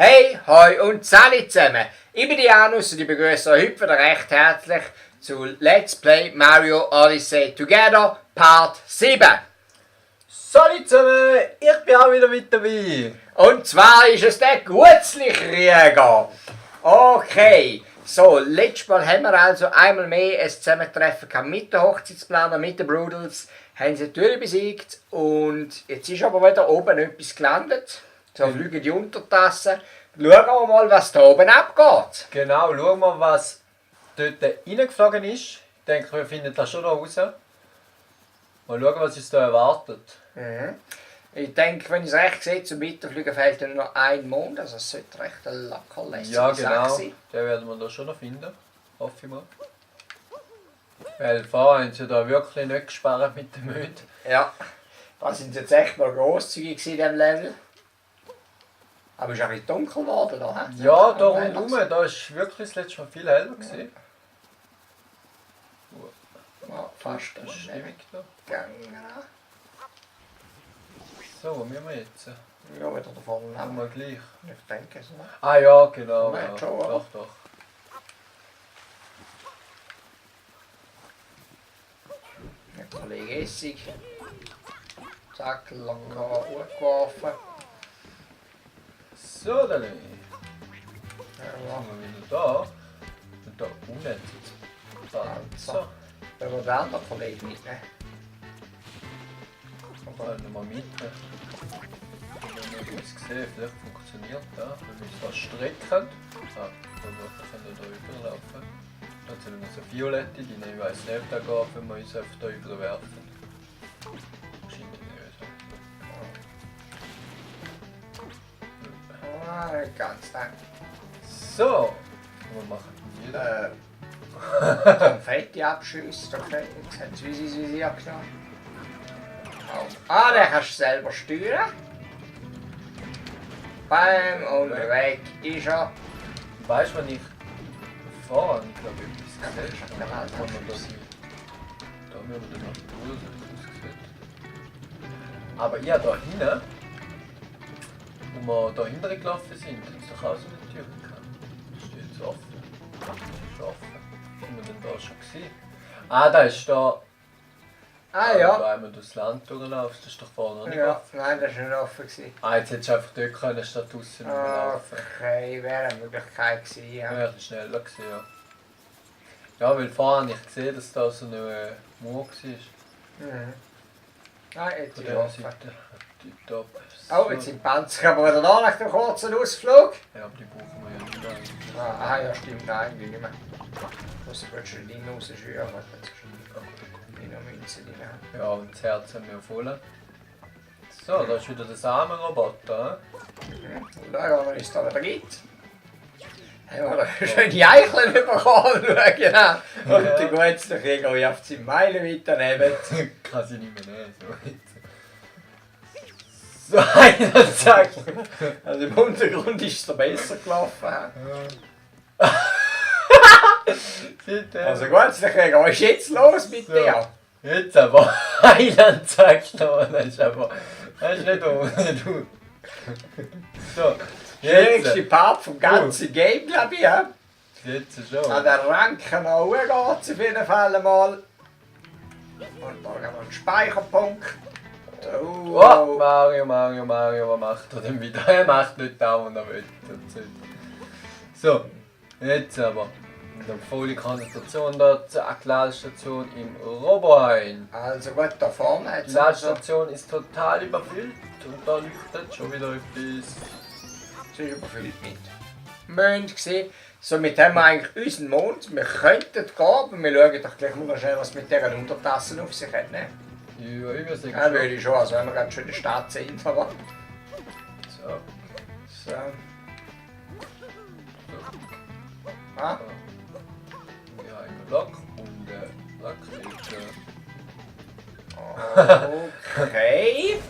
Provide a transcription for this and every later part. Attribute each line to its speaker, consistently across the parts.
Speaker 1: Hey, hoi und salut zusammen! Ich bin Janus und ich begrüße euch heute wieder recht herzlich zu Let's Play Mario Odyssey Together Part 7.
Speaker 2: Salut zusammen, ich bin auch wieder mit dabei.
Speaker 1: Und zwar ist es der Gutzli-Krieger. Okay, so, letztes Mal haben wir also einmal mehr ein Zusammentreffen gehabt mit den Hochzeitsplanern, mit den Brudels. Haben sie natürlich besiegt und jetzt ist aber wieder oben etwas gelandet. So fliegen die Untertassen. Schauen wir mal, was da oben abgeht.
Speaker 2: Genau, schauen wir, was dort reingeflogen ist. Ich denke, wir finden das schon noch raus. Mal schauen, was uns da erwartet.
Speaker 1: Ich denke, wenn ich es recht sehe, zum Weiterfliegen fehlt nur noch ein Mond. Also es sollte recht ein lackerlässiger
Speaker 2: Ja, genau.
Speaker 1: sein.
Speaker 2: Den werden wir da schon noch finden. Hoffe ich mal. Weil vorher haben sie da wirklich nicht gesperrt mit dem Münd.
Speaker 1: Ja, da sind sie jetzt echt mal grosszügig in diesem Level. Aber es ist ein bisschen dunkel geworden da. He?
Speaker 2: Ja, da rundherum, da ist wirklich das letzte Mal viel heller gewesen.
Speaker 1: Ja, fast
Speaker 2: Das ist
Speaker 1: ein
Speaker 2: ewig da.
Speaker 1: gegangen.
Speaker 2: So, wo müssen wir jetzt?
Speaker 1: Ja, wieder da vorne.
Speaker 2: Machen wir gleich.
Speaker 1: Ich denke so.
Speaker 2: Ah ja, genau.
Speaker 1: Nein,
Speaker 2: Ja.
Speaker 1: schon, oder?
Speaker 2: Doch.
Speaker 1: Der Kollege Essig. Zack, locker hochgeworfen.
Speaker 2: So, dann
Speaker 1: Ja,
Speaker 2: machen wir wieder da. Und da unten sitzt Panzer.
Speaker 1: wenn wir den anderen Kollegen mitnehmen.
Speaker 2: Fallen wir mit. Ich habe es gesehen, vielleicht funktioniert das. Wenn wir uns da strecken. Ah, wir können da überlaufen. Da sind noch so violette, die ich weiß nicht, ob das geht, wenn wir uns einfach da überwerfen. Scheint nicht so.
Speaker 1: Ah, nicht ganz, nein.
Speaker 2: So, was machen wir wieder?
Speaker 1: Konfetti-Abschüsse, jetzt haben sie wie sie abgenommen. Ah, den kannst du selber steuern. Bam, und weg ist er.
Speaker 2: Weißt du, wenn ich vorne, glaube ich, etwas gesehen
Speaker 1: Ja,
Speaker 2: habe,
Speaker 1: das
Speaker 2: kann
Speaker 1: ist
Speaker 2: man das
Speaker 1: schon
Speaker 2: nicht. Da müssen wir dann noch die ausgesehen. Aber ja, da hinten, wo wir da hinten gelaufen sind, hat es doch auch so eine Tür gehabt. Das steht jetzt offen. Das ist offen. Sind wir denn da schon gesehen? Ah, da ist da.
Speaker 1: Ah ja.
Speaker 2: Wenn man durchs Land durchläuft, das ist doch vorne noch nicht
Speaker 1: Ja,
Speaker 2: offen.
Speaker 1: nein, das war nicht offen. Gewesen.
Speaker 2: Ah, jetzt hättest du einfach dort können, statt draussen rumlaufen.
Speaker 1: Okay, wäre eine Möglichkeit gewesen, ja.
Speaker 2: Wäre ein schneller gewesen, ja. Ja, weil vorher habe ich gesehen, dass da so eine Mauer war.
Speaker 1: Mhm. Ah, jetzt
Speaker 2: Von
Speaker 1: ist
Speaker 2: dieser
Speaker 1: offen.
Speaker 2: Seite. Top.
Speaker 1: Oh, jetzt sind die Panzer aber wieder da nach dem kurzen Ausflug.
Speaker 2: Ja, aber die brauchen wir ja nicht mehr.
Speaker 1: Ah, ja, stimmt, nein, eigentlich nicht mehr. Was willst du denn rausschüren? Ich noch Münze drin haben.
Speaker 2: Ja, und das Herz haben wir voll. So, da ist wieder der Samenroboter.
Speaker 1: Und da was es da wieder gibt. Haben wir eine schöne Eicheln bekommen, genau. Und der gute Krieger wirft sie Meilen weiter neben.
Speaker 2: Kann sie nicht mehr nehmen. So, einer zack.
Speaker 1: Also im Untergrund ist es da besser gelaufen. Also gut, der Krieger, was ist jetzt los mit
Speaker 2: So.
Speaker 1: dir?
Speaker 2: Jetzt aber Heiland zack noch. Das ist aber. Das ist nicht du. So,
Speaker 1: Schwierigste
Speaker 2: jetzt.
Speaker 1: Part vom ganzen Game, glaube ich. Ja?
Speaker 2: Jetzt schon.
Speaker 1: An der Ranken auch geht es auf jeden Fall mal. Und da haben wir einen Speicherpunkt.
Speaker 2: Oh, Mario, was macht er denn wieder? Er macht nicht da, was er will. So, jetzt aber. Eine volle Konzentration da, zack, Ladestation im Roboheim.
Speaker 1: Also gut, da vorne hat
Speaker 2: Die
Speaker 1: es also,
Speaker 2: Ladestation ist total überfüllt und da leuchtet schon wieder etwas.
Speaker 1: sie ist überfüllt mit Mond gesehen. Somit haben wir eigentlich unseren Mond. Wir könnten gehen, aber wir schauen doch gleich mal schnell, was mit dieser Untertassen auf sich hat. Ne?
Speaker 2: Ja, ich würde sagen
Speaker 1: Ja, würde ich schon, also wenn wir gerade schon in der Stadt sind. Aber
Speaker 2: So.
Speaker 1: so. Ah,
Speaker 2: Ja, einen Block und Rakete.
Speaker 1: okay.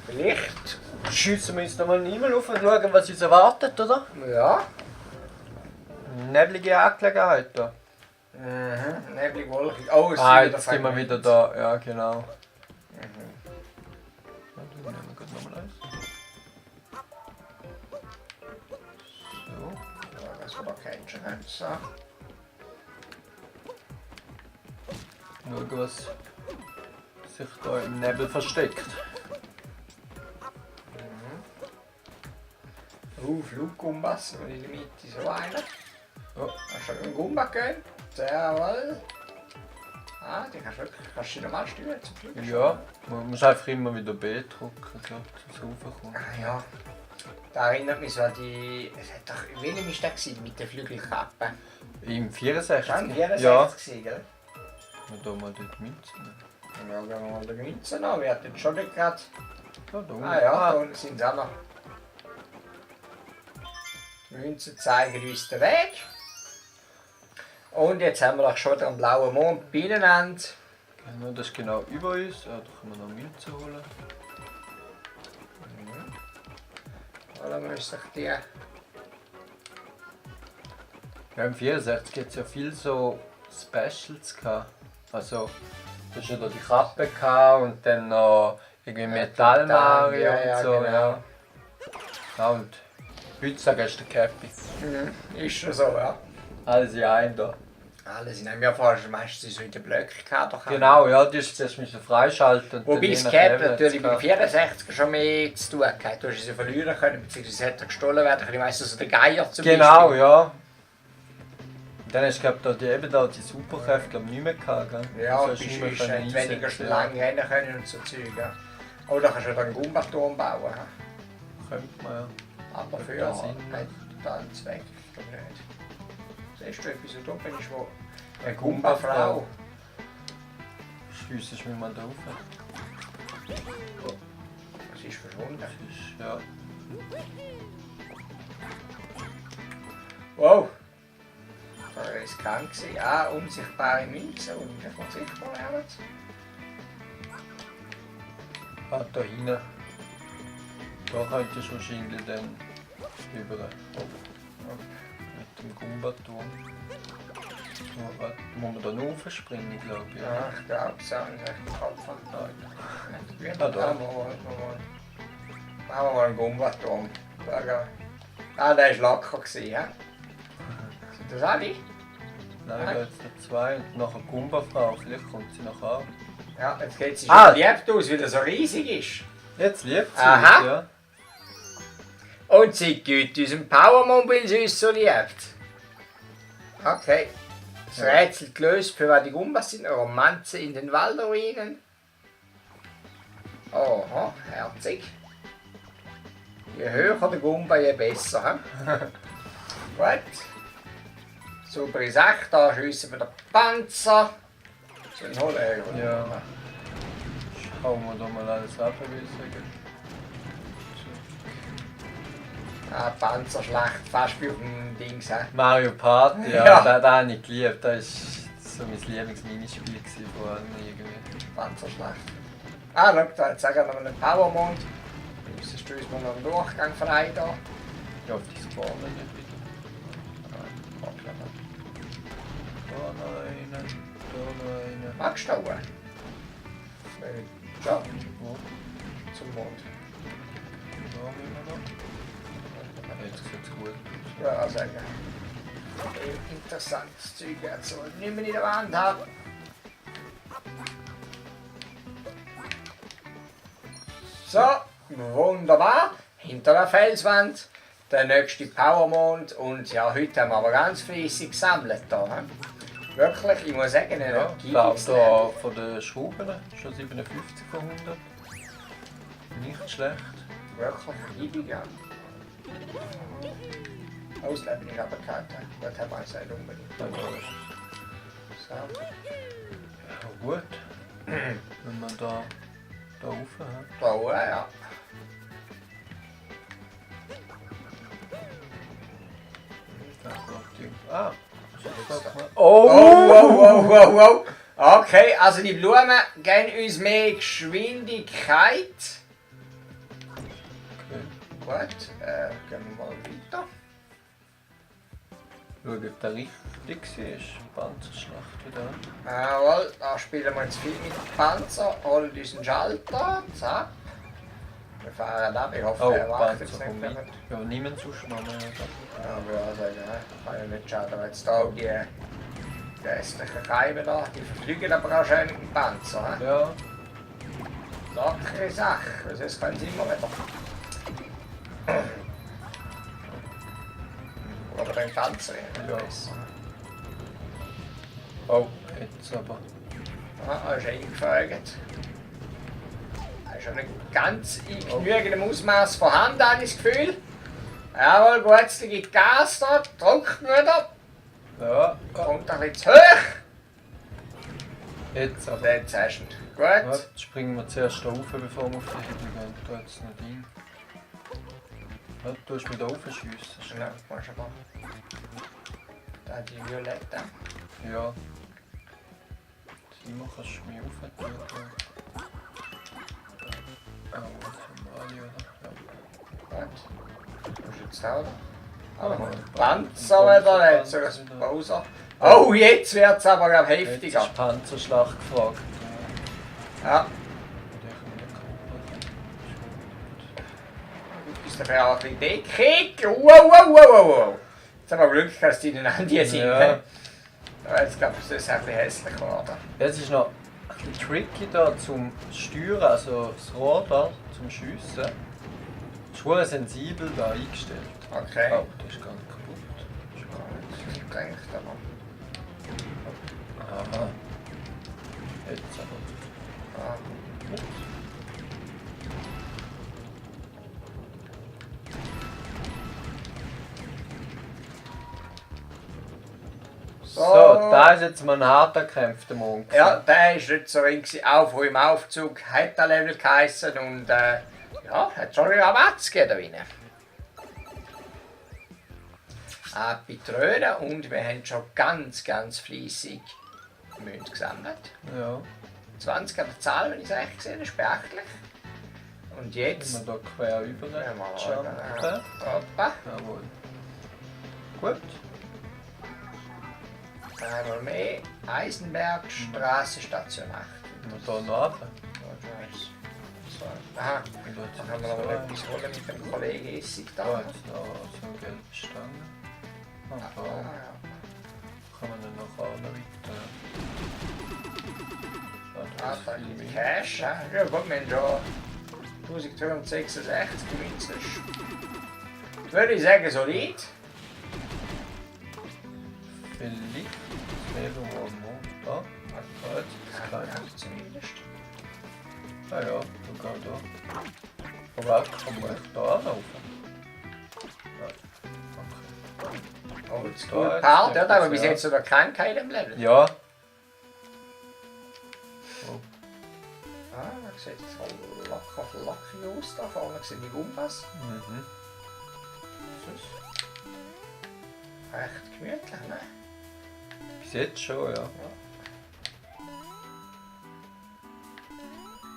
Speaker 1: Vielleicht.
Speaker 2: Schiessen wir uns nochmal in den Himmel auf und schauen, was uns erwartet, oder?
Speaker 1: Ja.
Speaker 2: Neblige Angelegenheiten.
Speaker 1: Neblig, wolkig. Oh, es
Speaker 2: Ah,
Speaker 1: sind
Speaker 2: jetzt sind wir wieder da. Ja, genau.
Speaker 1: Mhm.
Speaker 2: Dann nehmen wir gerade nochmal eins.
Speaker 1: Aber kennst du nicht. So.
Speaker 2: Schauen, was sich da im Nebel versteckt.
Speaker 1: Fluggumbas, in der Mitte so einer.
Speaker 2: Oh.
Speaker 1: Hast du einen Gumba gegeben? Jawohl. Ah, den kannst du normal steuern zum Fliegen.
Speaker 2: Ja, man muss einfach immer wieder B drücken, so, zum Raufkommen.
Speaker 1: Ah ja. Da erinnert mich so an die... Es hat doch... Wie war das mit der Flügelkappe?
Speaker 2: Im 64?
Speaker 1: Schon 64
Speaker 2: Ja.
Speaker 1: gewesen, gell?
Speaker 2: Wir da mal dort Münzen.
Speaker 1: Ja, gehen wir mal die Münzen an. Wir hatten schon nicht gerade...
Speaker 2: Ja, da
Speaker 1: Ah ja, da unten sind sie auch noch. Die Münzen zeigen uns den Weg. Und jetzt haben wir doch schon wieder einen blauen Mond beieinander.
Speaker 2: Genau, das ist genau über uns. Ja, da können wir noch Münzen holen.
Speaker 1: Holen wir sich die.
Speaker 2: Ja, im 64 gibt es ja viel so Specials gehabt. Also, du hast ja da die Kappe gehabt und dann noch irgendwie Metall Mario
Speaker 1: ja,
Speaker 2: und so.
Speaker 1: genau.
Speaker 2: Ja. Ja, und heutzutage ist der Cappy.
Speaker 1: Ist schon so, ja.
Speaker 2: Alles in einem da.
Speaker 1: Alles in einem Jahr vorher meistens so in den Blöcken gehabt.
Speaker 2: Genau, ja, die ist zuerst freischalten. und
Speaker 1: Wobei
Speaker 2: dann
Speaker 1: das
Speaker 2: je nach
Speaker 1: Cap
Speaker 2: Level
Speaker 1: natürlich beim
Speaker 2: hat's
Speaker 1: 64 schon mehr zu tun gehabt. Du hast sie verlieren können, beziehungsweise hätte gestohlen werden können. Meistens so der Geier zum
Speaker 2: genau,
Speaker 1: Beispiel.
Speaker 2: ja. Und dann hast du glaub, da die Superkräfte glaub, nicht mehr gehabt, gell?
Speaker 1: Ja,
Speaker 2: Also
Speaker 1: du
Speaker 2: hast
Speaker 1: bist
Speaker 2: nicht mehr
Speaker 1: ist
Speaker 2: können
Speaker 1: weniger
Speaker 2: einsetzen,
Speaker 1: lang rennen können und so Zeug. Ja. Oh, da kannst du dann einen Gumbaturm bauen. Ja.
Speaker 2: Könnte man ja.
Speaker 1: Aber
Speaker 2: Macht
Speaker 1: für
Speaker 2: da
Speaker 1: hat
Speaker 2: Sinn.
Speaker 1: total Zweck. Ich glaube nicht. Siehst du etwas, so dumm bin ich, wo eine
Speaker 2: Gumba-Frau.
Speaker 1: Gumba-Frau.
Speaker 2: Schiessest du mich mal da rauf?
Speaker 1: Das ist verschwunden.
Speaker 2: Das ist, ja.
Speaker 1: Wow! Das war riskant. Ah, unsichtbare Münzen und wie kann sichtbar werden?
Speaker 2: Ah, da hinten. Da könntest du wahrscheinlich dann über mit dem Gumbaturm. Ja, muss man da noch raufspringen, glaube ich.
Speaker 1: Ja, ich glaube, so habe ich echt den Kopf angehalten.
Speaker 2: Ah, da.
Speaker 1: Machen wir mal einen Gumbaturm. Ah, der war locker. Ja? Sind das alle?
Speaker 2: Nein, da jetzt noch zwei und nachher Gumba-Frau, vielleicht kommt sie noch an.
Speaker 1: Ja, jetzt geht sie
Speaker 2: Ah.
Speaker 1: schon verliebt aus, weil er so riesig ist.
Speaker 2: Jetzt liebt sie
Speaker 1: Aha.
Speaker 2: uns, ja.
Speaker 1: Und sie gibt unseren Powermon, weil sie uns so liebt. Okay. Das
Speaker 2: Ja.
Speaker 1: Rätsel gelöst, für was die Gumbas sind. Romanze in den Waldruinen. Oha, herzig. Je höher der Gumba, je besser. He? Gut. Saubere Sache, da schiessen wir den Panzer. Soll ich holen?
Speaker 2: Ja. Schauen wir da mal alles ab, würde ich sagen.
Speaker 1: Ah, Panzerschlacht, fast wie auf dem Dings. He?
Speaker 2: Mario Party, ja,
Speaker 1: Ja.
Speaker 2: den habe ich geliebt. Das war so mein Lieblingsminispiel von allen irgendwie.
Speaker 1: Panzerschlacht. Ah, schau, da hat es auch noch einen Powermond. Müsstest du uns mal noch einen Durchgang frei da.
Speaker 2: Ja, auf die Spawnen nicht wieder. Da noch einen, da noch einen.
Speaker 1: Magst du auch? Ja,
Speaker 2: Wo?
Speaker 1: zum Mond.
Speaker 2: Da müssen wir noch. Jetzt sieht es gut aus.
Speaker 1: Ja, sagen. Interessantes Zeug, also nicht mehr in der Wand haben. So, wunderbar. Hinter der Felswand der nächste Powermond und ja, heute haben wir aber ganz fleissig gesammelt da. He? Wirklich, ich muss sagen, ein
Speaker 2: Ja, ich da von den Schrauben schon 57 von 100. Nicht schlecht.
Speaker 1: Wirklich liebig, ja. Ausleben ist aber kein Teil. Das haben wir uns nicht unbedingt.
Speaker 2: Ja,
Speaker 1: So.
Speaker 2: ja, gut. Wenn man da rauf hat.
Speaker 1: Bauen, ja.
Speaker 2: Ah!
Speaker 1: Oh, wow, wow, wow, wow. Okay, also die Blumen geben uns mehr Geschwindigkeit.
Speaker 2: Okay.
Speaker 1: Gut, gehen wir mal weiter.
Speaker 2: Schauen, ob der richtig war. Panzerschlacht wieder.
Speaker 1: Jawohl, da spielen wir jetzt viel mit dem Panzer, holen unseren Schalter, zack. Wir fahren ab, ich hoffe,
Speaker 2: Oh,
Speaker 1: er wacht jetzt
Speaker 2: Panzer
Speaker 1: nicht
Speaker 2: kommt
Speaker 1: mehr.
Speaker 2: mit. Ja, niemand sonst machen wir ja.
Speaker 1: Ja, aber ja, sagen, ne? Kann ja nicht schaden, wenn jetzt da auch die restlichen Keimen da, die verfliegen aber auch schön mit dem Panzer. Ne?
Speaker 2: Ja,
Speaker 1: Lockere Sache, also das können sie immer wieder. Oder den Panzer
Speaker 2: Ja.
Speaker 1: besser.
Speaker 2: oh, jetzt aber.
Speaker 1: Ja, er ist eingefragt. Er ist schon nicht ganz in genügendem Ausmaß vorhanden, habe ich das Gefühl. Jawohl, gut, jetzt gibt Gas da, drückt wieder.
Speaker 2: Ja,
Speaker 1: Kommt ein bisschen zu hoch.
Speaker 2: jetzt
Speaker 1: Und
Speaker 2: aber.
Speaker 1: jetzt hast du ihn.
Speaker 2: Ja,
Speaker 1: Gut.
Speaker 2: jetzt springen wir zuerst da rauf, bevor wir auf die Hebel gehen. Da jetzt nicht rein. Ja, du musst mich da raufschiessen.
Speaker 1: Ja,
Speaker 2: Schnell.
Speaker 1: musst du mal. Da die Violette.
Speaker 2: Ja. Simon, kannst du mich rauf tun? Oh, was haben wir alle, oder? Ja.
Speaker 1: Gut. Du musst jetzt da, oder?
Speaker 2: Ah,
Speaker 1: Panzer wieder, jetzt sogar das Bowser. Oh, jetzt wird es aber glaub,
Speaker 2: Jetzt
Speaker 1: heftiger.
Speaker 2: ist Panzerschlag gefragt.
Speaker 1: Ja,
Speaker 2: Der kann nicht
Speaker 1: du bist dafür auch ein bisschen dickig. Wow. Jetzt haben wir Glück, dass die ineinander sind.
Speaker 2: Ja.
Speaker 1: Ne? Aber jetzt glaube ich, das ist ein bisschen hässlich geworden.
Speaker 2: Es ist noch ein bisschen tricky da zum Steuern, also das Rohr da zum Schiessen. Ist sehr sensibel da eingestellt.
Speaker 1: Okay.
Speaker 2: Oh, das ist ganz kaputt.
Speaker 1: Ich denke, aber.
Speaker 2: Aha. Jetzt aber.
Speaker 1: Ja.
Speaker 2: So, da ist jetzt mal ein harter Kampf, der Monk.
Speaker 1: Ja, der war nicht so ring, auch wo im Aufzug hat der Level geheißen und ja, hat schon wieder Abatz gegeben da drinnen. Tröden und wir haben schon ganz fleissig Münzen gesammelt.
Speaker 2: Ja,
Speaker 1: 20 an der Zahl, wenn ich es recht gesehen habe, ist beachtlich. Und jetzt.
Speaker 2: wenn wir da quer über
Speaker 1: Ja, mal
Speaker 2: jumpen.
Speaker 1: Hoppa.
Speaker 2: Jawohl. Gut.
Speaker 1: Einmal mehr. Eisenbergstraße, Station 8.
Speaker 2: Und hier noch runter.
Speaker 1: So, aha,
Speaker 2: Und
Speaker 1: dann haben wir noch mal etwas holen mit dem Kollegen Essig da.
Speaker 2: Da jetzt noch so eine gelbe Stange. Und da kann man dann noch weiter.
Speaker 1: Ah, da gibt Cash. Ja gut, wir haben schon 1266 Münzen. Würde ich sagen, solid.
Speaker 2: Vielleicht mehr noch da. Da jetzt das
Speaker 1: Ja,
Speaker 2: Kleine.
Speaker 1: zumindest.
Speaker 2: Ah ja, du gehst da. Aber auch kann man da rauf.
Speaker 1: Oh, jetzt
Speaker 2: Da
Speaker 1: gut
Speaker 2: jetzt
Speaker 1: Part, ja,
Speaker 2: nicht
Speaker 1: da haben wir
Speaker 2: das,
Speaker 1: bis
Speaker 2: ja.
Speaker 1: jetzt sogar Krankheit im Level.
Speaker 2: Ja.
Speaker 1: Ah, da sieht es locker aus. Da vorne sehen die Gumbas.
Speaker 2: Mhm.
Speaker 1: Das ist recht gemütlich, ne?
Speaker 2: Bis jetzt schon, ja.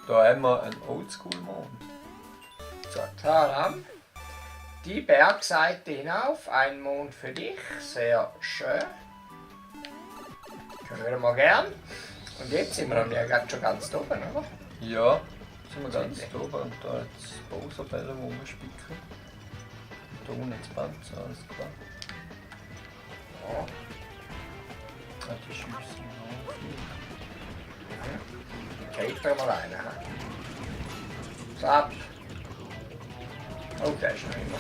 Speaker 2: Da haben wir einen Oldschool-Mond.
Speaker 1: So, taram. Die Bergseite hinauf, ein Mond für dich, sehr schön. Können wir mal gern. Und jetzt sind wir ja gerade schon ganz oben, oder?
Speaker 2: Ja, sind wir ganz oben und da jetzt Bowser-Bälle rumspicken. Da unten das Panzer, alles klar.
Speaker 1: Ja.
Speaker 2: Ja, die schiessen noch viel.
Speaker 1: Geht da mal rein. Ha? So ab. Oh, der ist noch immer.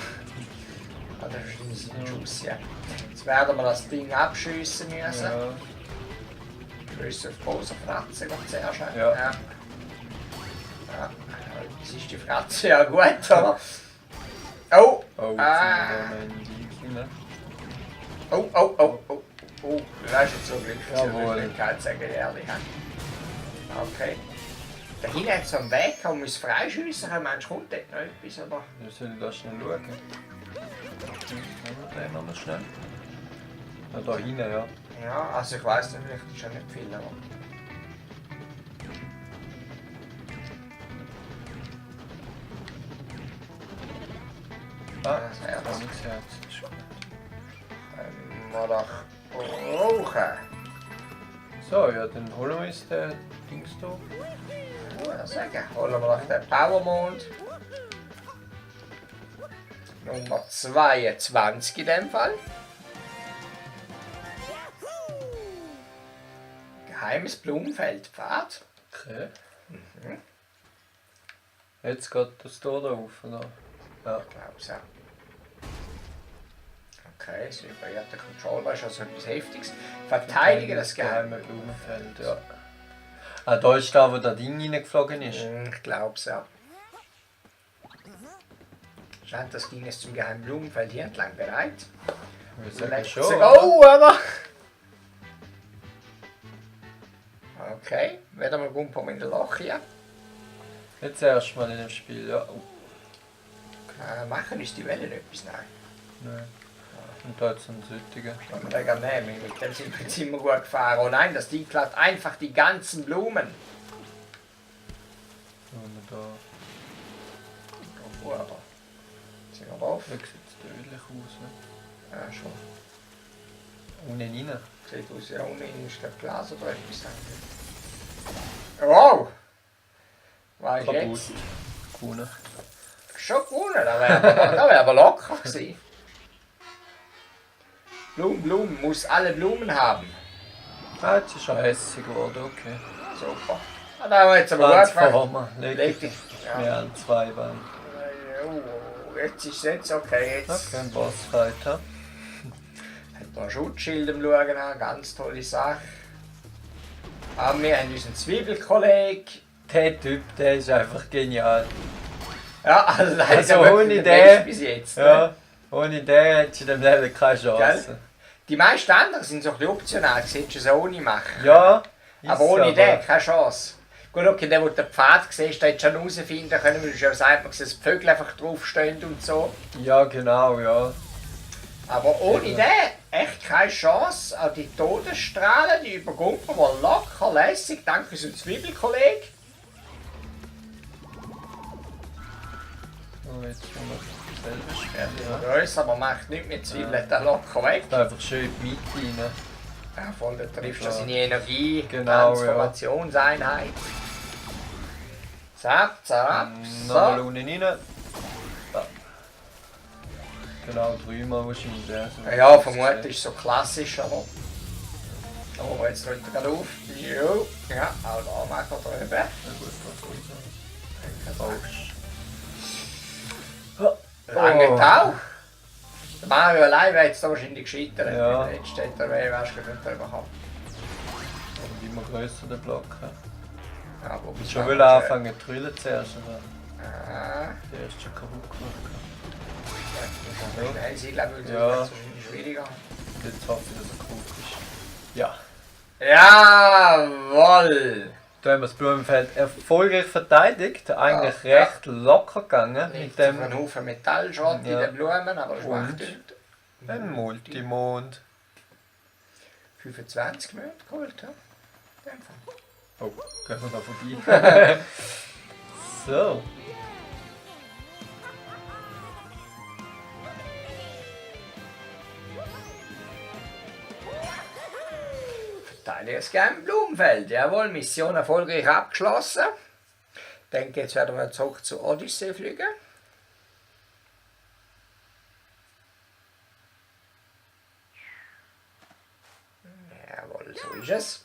Speaker 1: Ah, das ist ein Schuss, ja. Jetzt werden wir das Ding abschiessen müssen.
Speaker 2: Ja,
Speaker 1: Schüsse auf große Fratze geht sehr schön.
Speaker 2: Ja.
Speaker 1: Ja. Das ist die Fratze ja gut, oder? Oh!
Speaker 2: oh, jetzt
Speaker 1: Ah.
Speaker 2: sind wir da noch in die rein.
Speaker 1: Oh, du hast jetzt so Glück,
Speaker 2: Jawohl.
Speaker 1: ich kann sagen, ehrlich. Okay. Da hinten hat es so einen Weg, wo man freischiessen kann. Meinst du, kommt dort noch etwas, oder?
Speaker 2: Ja, soll ich da schnell schauen? Nehmen wir den nochmal schnell. Ja, da hinten, ja.
Speaker 1: Ja, also ich weiss nicht, vielleicht ist ja nicht viel, aber...
Speaker 2: Ah,
Speaker 1: das Herz.
Speaker 2: das Herz ist gut.
Speaker 1: Wir doch rauchen.
Speaker 2: So, ja, dann holen wir uns den Dings da.
Speaker 1: Ja, sagen. Holen wir doch den Powermond. Nummer 22 in dem Fall. Geheimes Blumenfeldpfad.
Speaker 2: Okay. Jetzt geht das Tor da auf, oder? Ja.
Speaker 1: Ich glaube es ja. Okay, das vibriert der Controller, ist also etwas Heftiges. Verteidige das geheime
Speaker 2: Blumenfeld, ja. Ah, da ist da, wo der Ding reingeflogen ist.
Speaker 1: Ich glaube es ja. Scheint, das ging es zum geheimen Blumenfeld hier entlang bereit.
Speaker 2: Wir sagen
Speaker 1: Let's
Speaker 2: schon.
Speaker 1: go, aber. Okay, wieder mal Gumpom in der Loch hier.
Speaker 2: Jetzt erstmal in dem Spiel, ja.
Speaker 1: Machen ist die Welle etwas? Nein.
Speaker 2: Nein. Und da hat es einen Süttigen.
Speaker 1: Kann man den gar nehmen, mit dem sind wir jetzt immer gut gefahren. Oh nein, das Ding klaut einfach die ganzen Blumen.
Speaker 2: Und da.
Speaker 1: Oh, aber. Sind wir drauf?
Speaker 2: Da sieht es tödlich aus, ne?
Speaker 1: Ja, schon.
Speaker 2: Unten rein.
Speaker 1: Sieht aus, ja, unten ist der Glas oder etwas. Wow! Was ist
Speaker 2: Kaputt.
Speaker 1: jetzt?
Speaker 2: Gewonnen.
Speaker 1: Schon gewonnen, da wäre aber locker gewesen. Blumen, muss alle Blumen haben.
Speaker 2: Ah, jetzt ist er hässig geworden, okay.
Speaker 1: Super. Ah, da haben wir jetzt aber gut gemacht.
Speaker 2: Transformer, leg dich.
Speaker 1: Ja.
Speaker 2: Ja, an 2 Beinen.
Speaker 1: Oh, jetzt ist es jetzt okay. Jetzt
Speaker 2: Okay, ein Bossfight, ja.
Speaker 1: hat man ein Schutzschild am Schauen an, ganz tolle Sache. Aber wir haben unseren Zwiebelkollegen.
Speaker 2: Der Typ, der ist einfach genial.
Speaker 1: Ja, also da
Speaker 2: Also
Speaker 1: ist ja wirklich
Speaker 2: ohne
Speaker 1: der
Speaker 2: den-
Speaker 1: Beste bis jetzt. Ne?
Speaker 2: Ja, ohne den hättest du in dem Level keine Chance.
Speaker 1: Die meisten anderen sind so ein bisschen optional, das hättest du so ohne machen.
Speaker 2: Ja, ist
Speaker 1: Aber ohne den keine Chance. Gut, okay, der, wo den Pfad siehst, der hättest du schon herausfinden können, weil du schon sagt, man sieht, dass die Vögel einfach draufstehen und so.
Speaker 2: Ja, genau, ja.
Speaker 1: Aber ohne den echt keine Chance. Auch die Todesstrahlen, die übergumpen wir locker lässig, dank unserem Zwiebelkollegen.
Speaker 2: Oh, jetzt haben wir selber schwer.
Speaker 1: Ja. Grösser, aber macht nichts mit Zwiebeln, da locker weg.
Speaker 2: Einfach schön in die Mitte rein.
Speaker 1: Ja, voll, da trifft
Speaker 2: Ja.
Speaker 1: er seine Energie,
Speaker 2: Genau,
Speaker 1: Transformationseinheit. Zap, zap,
Speaker 2: Nochmal
Speaker 1: so.
Speaker 2: unten rein. Da. Genau, 3-mal wahrscheinlich.
Speaker 1: Ja, vermutlich ist so klassisch, aber. Oh, jetzt rollt er gerade auf. Jo. Ja, auch da machen wir drüber.
Speaker 2: Ja, gut, was soll ich
Speaker 1: Lange Tau. Der Mario allein wäre jetzt da wahrscheinlich gescheitert.
Speaker 2: Ja.
Speaker 1: Jetzt steht der Weh, wärst du nicht drüber gehabt.
Speaker 2: Und immer grösser der Block. Ja.
Speaker 1: Ja, aber
Speaker 2: Ich schon will anfangen zu drüllen zuerst, aber
Speaker 1: Ah,
Speaker 2: der ist schon kaputt gemacht.
Speaker 1: ja. Schnell sein, glaube ich,
Speaker 2: Ja.
Speaker 1: das ist wahrscheinlich schwieriger.
Speaker 2: Jetzt hoffe ich, dass er kaputt ist. Ja.
Speaker 1: Jawoll!
Speaker 2: Da haben wir das Blumenfeld erfolgreich verteidigt. Eigentlich
Speaker 1: Ja.
Speaker 2: recht locker gegangen
Speaker 1: Liegt
Speaker 2: mit
Speaker 1: auf
Speaker 2: dem
Speaker 1: einen Haufen Metallschrott in
Speaker 2: Ja.
Speaker 1: den Blumen, aber das macht
Speaker 2: Und?
Speaker 1: nichts.
Speaker 2: ein Multimond.
Speaker 1: 25 Minuten geholt, ja? In dem Fall.
Speaker 2: Oh, gehen wir da vorbei. So.
Speaker 1: Verteidigungsgame Blumenfeld. Jawohl, Mission erfolgreich abgeschlossen. Ich denke, jetzt werden wir zurück zu Odyssey fliegen. Jawohl, so ist es.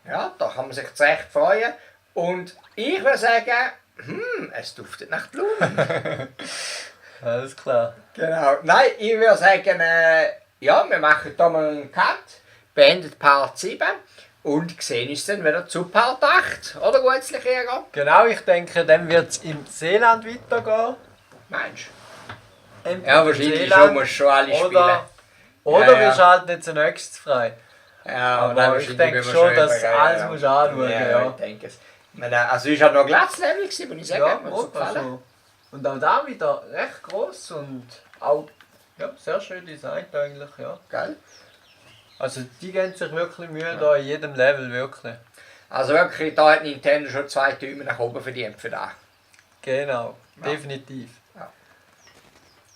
Speaker 1: Ja, da kann man sich jetzt recht freuen. Und ich würde sagen, es duftet nach Blumen.
Speaker 2: Alles klar.
Speaker 1: Genau. Nein, ich würde sagen, ja, wir machen hier mal einen Cut, beendet Part 7 und sehen uns dann wieder zu Part 8. Oder, Gutzli Krieger?
Speaker 2: Genau, ich denke, dann wird es im Seeland weitergehen.
Speaker 1: Meinst du?
Speaker 2: Entweder
Speaker 1: Ja,
Speaker 2: im
Speaker 1: wahrscheinlich
Speaker 2: Seeland
Speaker 1: schon, musst du schon alle spielen.
Speaker 2: Oder
Speaker 1: Ja, ja.
Speaker 2: wir schalten jetzt zunächst frei.
Speaker 1: Ja,
Speaker 2: Aber
Speaker 1: dann
Speaker 2: ich
Speaker 1: wahrscheinlich
Speaker 2: denke
Speaker 1: müssen wir
Speaker 2: schon, dass
Speaker 1: übergehen,
Speaker 2: alles musst du anschauen, ja.
Speaker 1: ich denke es. Ich meine, also ist halt noch ein Glatzlevel gewesen, muss ich sagen, hat mir so gefallen.
Speaker 2: also. Und auch da wieder recht groß und auch ja, sehr schön designt eigentlich, ja.
Speaker 1: Gell?
Speaker 2: Also die geben sich wirklich Mühe da in jedem Level, wirklich.
Speaker 1: Also wirklich, da hat Nintendo schon 2 Däume nach oben verdient für das.
Speaker 2: Genau,
Speaker 1: Ja.
Speaker 2: definitiv.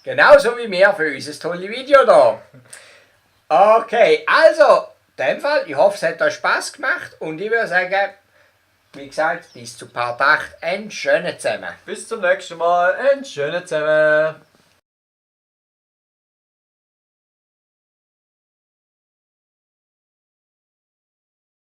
Speaker 1: Genauso wie wir für unser tolles Video da. Okay, also, in dem Fall, ich hoffe, es hat euch Spaß gemacht und ich würde sagen, Wie gesagt, bis zu Part 8. Einen schönen zusammen.
Speaker 2: Bis zum nächsten Mal. Einen schönen zusammen.